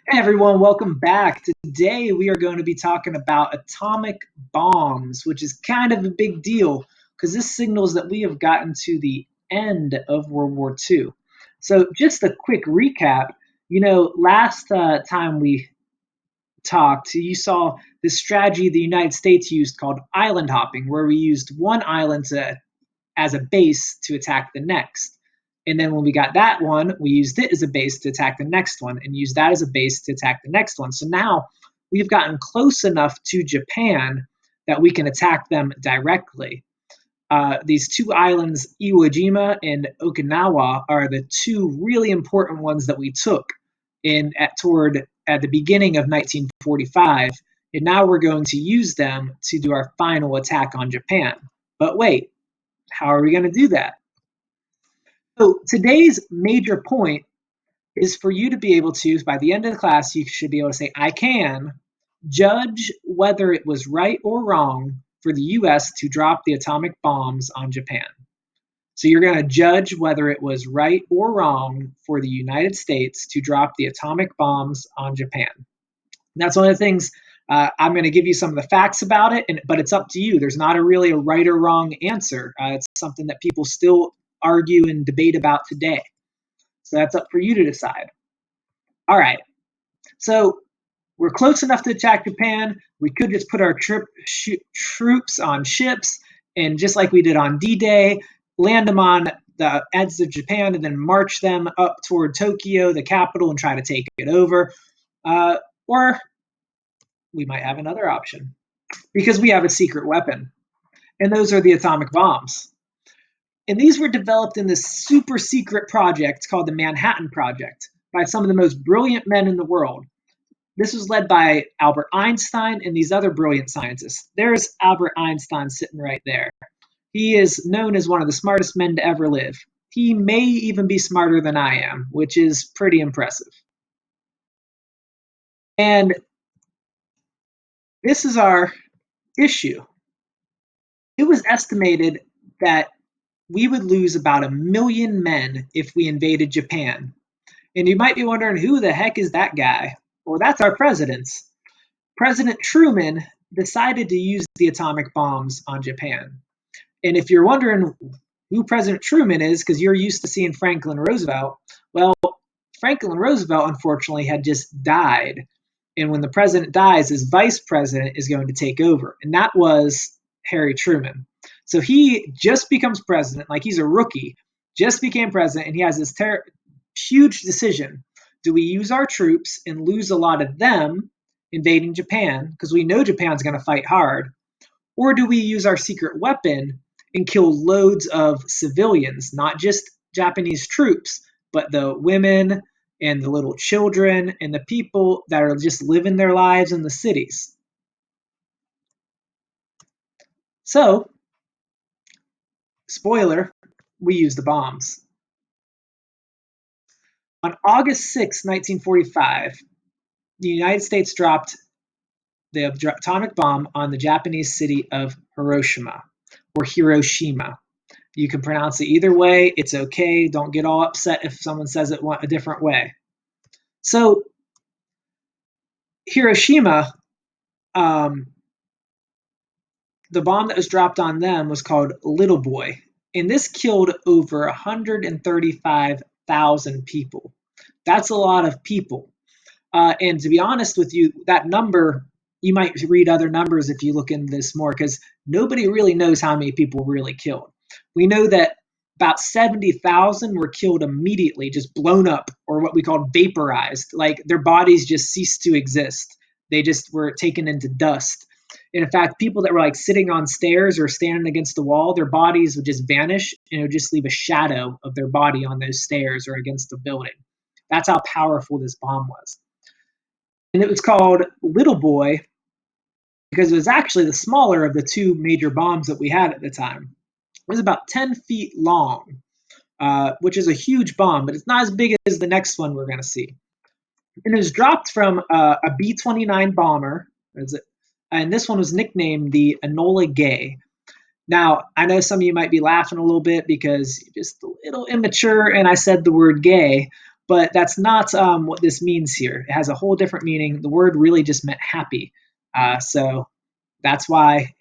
Hey everyone, welcome back. Today we are going to be talking about atomic bombs, which is kind of a big deal because this signals that we have gotten to the end of World War II. So, just a quick recap. Last time we talked, you saw this strategy the United States used called island hopping, where we used one island as a base to attack the next. And then when we got that one, we used it as a base to attack the next one and used that as a base to attack the next one. So now we've gotten close enough to Japan that we can attack them directly. These two islands, Iwo Jima and Okinawa, are the two really important ones that we took at the beginning of 1945. And now we're going to use them to do our final attack on Japan. But wait, how are we going to do that? So today's major point is for you to be able to, by the end of the class, you should be able to say, I can judge whether it was right or wrong for the US to drop the atomic bombs on Japan. So you're going to judge whether it was right or wrong for the United States to drop the atomic bombs on Japan. And that's one of the things. I'm going to give you some of the facts about it, but it's up to you. There's not really a right or wrong answer. It's something that people still argue and debate about today. So that's up for you to decide. All right. So we're close enough to attack Japan. We could just put our troops on ships and just like we did on D-Day, land them on the edge of Japan and then march them up toward Tokyo, the capital, and try to take it over. Or we might have another option because we have a secret weapon, and those are the atomic bombs. And these were developed in this super secret project called the Manhattan Project by some of the most brilliant men in the world. This was led by Albert Einstein and these other brilliant scientists. There's Albert Einstein sitting right there. He is known as one of the smartest men to ever live. He may even be smarter than I am, which is pretty impressive. And this is our issue. It was estimated that we would lose about 1 million men if we invaded Japan. And you might be wondering, who the heck is that guy? Well, that's our president. President Truman decided to use the atomic bombs on Japan. And if you're wondering who President Truman is, because you're used to seeing Franklin Roosevelt, well, Franklin Roosevelt, unfortunately, had just died. And when the president dies, his vice president is going to take over. And that was Harry Truman. So he just becomes president, like he's a rookie, just became president, and he has this huge decision. Do we use our troops and lose a lot of them invading Japan, because we know Japan's going to fight hard, or do we use our secret weapon and kill loads of civilians, not just Japanese troops, but the women and the little children and the people that are just living their lives in the cities? So, spoiler, we use the bombs. On August 6, 1945, the United States dropped the atomic bomb on the Japanese city of Hiroshima, or Hiroshima. You can pronounce it either way. It's okay. Don't get all upset if someone says it a different way. So, Hiroshima, the bomb that was dropped on them was called Little Boy, and this killed over 135,000 people. That's a lot of people. And to be honest with you, that number, you might read other numbers if you look into this more, because nobody really knows how many people were really killed. We know that about 70,000 were killed immediately, just blown up, or what we call vaporized. Like their bodies just ceased to exist. They just were taken into dust. And in fact, people that were like sitting on stairs or standing against the wall, their bodies would just vanish and it would just leave a shadow of their body on those stairs or against the building. That's how powerful this bomb was. And it was called Little Boy because it was actually the smaller of the two major bombs that we had at the time. It was about 10 feet long, which is a huge bomb, but it's not as big as the next one we're going to see. And it was dropped from a B-29 bomber, and this one was nicknamed the Enola Gay. Now, I know some of you might be laughing a little bit because you're just a little immature and I said the word gay, But that's not what this means here. It has a whole different meaning. The word really just meant happy. So that's why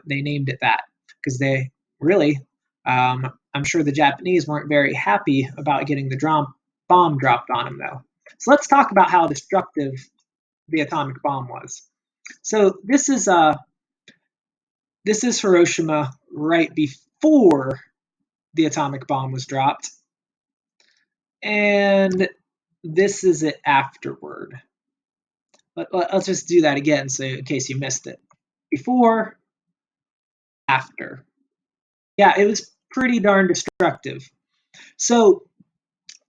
they named it that, because they really, I'm sure the Japanese weren't very happy about getting the bomb dropped on them, though. So let's talk about how destructive the atomic bomb was. So this is Hiroshima right before the atomic bomb was dropped, and this is it afterward. Let's just do that again, so in case you missed it. Before, after. Yeah, it was pretty darn destructive. So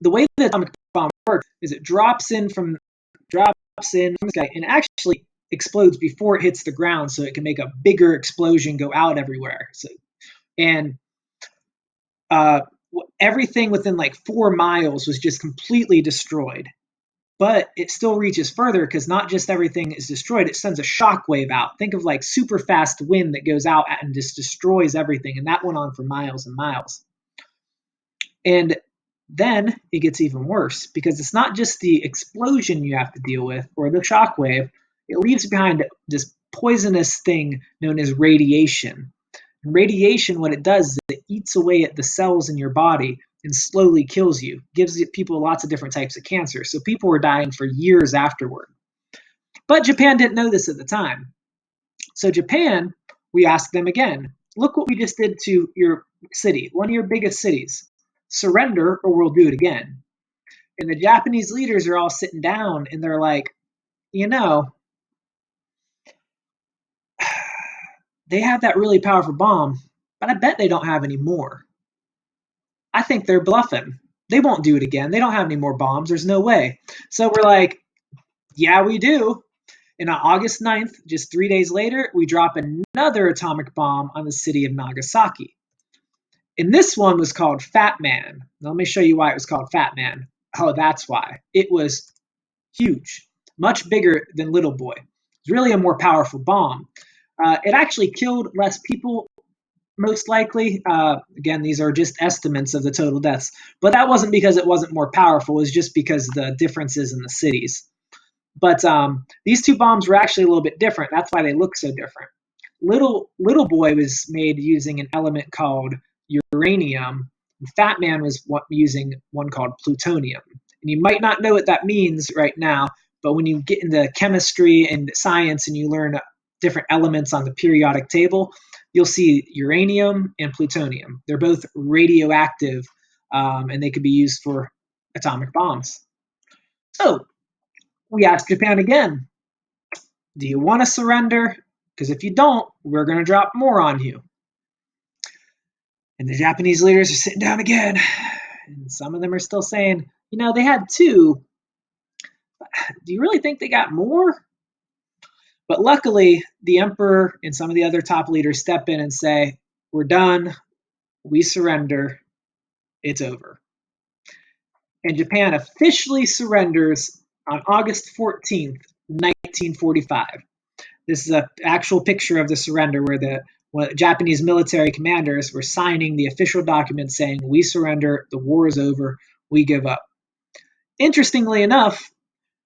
the way the atomic bomb works is it drops in from the sky and actually explodes before it hits the ground, so it can make a bigger explosion, go out everywhere. And uh, everything within like 4 miles was just completely destroyed. But it still reaches further because not just everything is destroyed, it sends a shock wave out. Think of like super fast wind that goes out and just destroys everything. And that went on for miles and miles. And then it gets even worse because it's not just the explosion you have to deal with or the shock wave. It leaves behind this poisonous thing known as radiation. And radiation, what it does is it eats away at the cells in your body and slowly kills you, gives people lots of different types of cancer. So people were dying for years afterward. But Japan didn't know this at the time. So Japan, we asked them again, look what we just did to your city, one of your biggest cities. Surrender or we'll do it again. And the Japanese leaders are all sitting down and they're like, you know, they have that really powerful bomb, but I bet they don't have any more. I think they're bluffing. They won't do it again. They don't have any more bombs. There's no way. So we're like, yeah, we do. And on August 9th, just 3 days later, we drop another atomic bomb on the city of Nagasaki. And this one was called Fat Man. Now, let me show you why it was called Fat Man. Oh, that's why. It was huge, much bigger than Little Boy. It's really a more powerful bomb. It actually killed less people, most likely. Again, these are just estimates of the total deaths. But that wasn't because it wasn't more powerful. It was just because the differences in the cities. But these two bombs were actually a little bit different. That's why they look so different. Little Boy was made using an element called uranium. Fat Man was using one called plutonium. And you might not know what that means right now, but when you get into chemistry and science and you learn different elements on the periodic table, you'll see uranium and plutonium. They're both radioactive, and they could be used for atomic bombs. So we asked Japan again, do you want to surrender? Because if you don't, we're going to drop more on you. And the Japanese leaders are sitting down again. And some of them are still saying, you know, they had 2. Do you really think they got more? But luckily, the emperor and some of the other top leaders step in and say, we're done. We surrender. It's over. And Japan officially surrenders on August 14th, 1945. This is an actual picture of the surrender where the Japanese military commanders were signing the official document saying, we surrender, the war is over, we give up. Interestingly enough,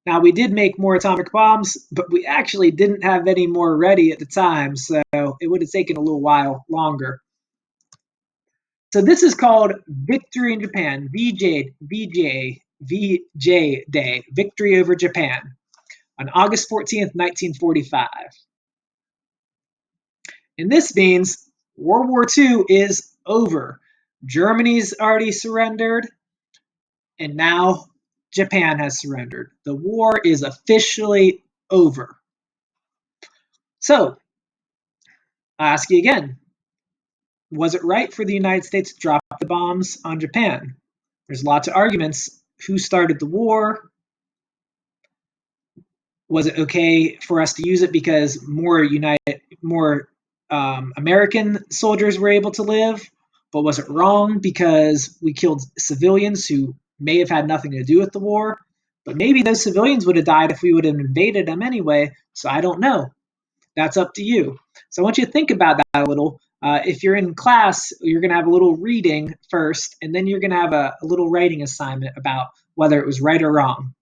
now we did make more atomic bombs, but we actually didn't have any more ready at the time, so it would have taken a little while longer. So this is called Victory in Japan, VJ Day, Victory over Japan, on August 14th, 1945. And this means World War II is over. Germany's already surrendered, and now Japan has surrendered. The war is officially over. So, I ask you again, was it right for the United States to drop the bombs on Japan? There's lots of arguments. Who started the war? Was it okay for us to use it because more American soldiers were able to live? But was it wrong because we killed civilians who may have had nothing to do with the war? But maybe those civilians would have died if we would have invaded them anyway. So I don't know. That's up to you. So I want you to think about that a little. If you're in class, you're going to have a little reading first, and then you're going to have a little writing assignment about whether it was right or wrong.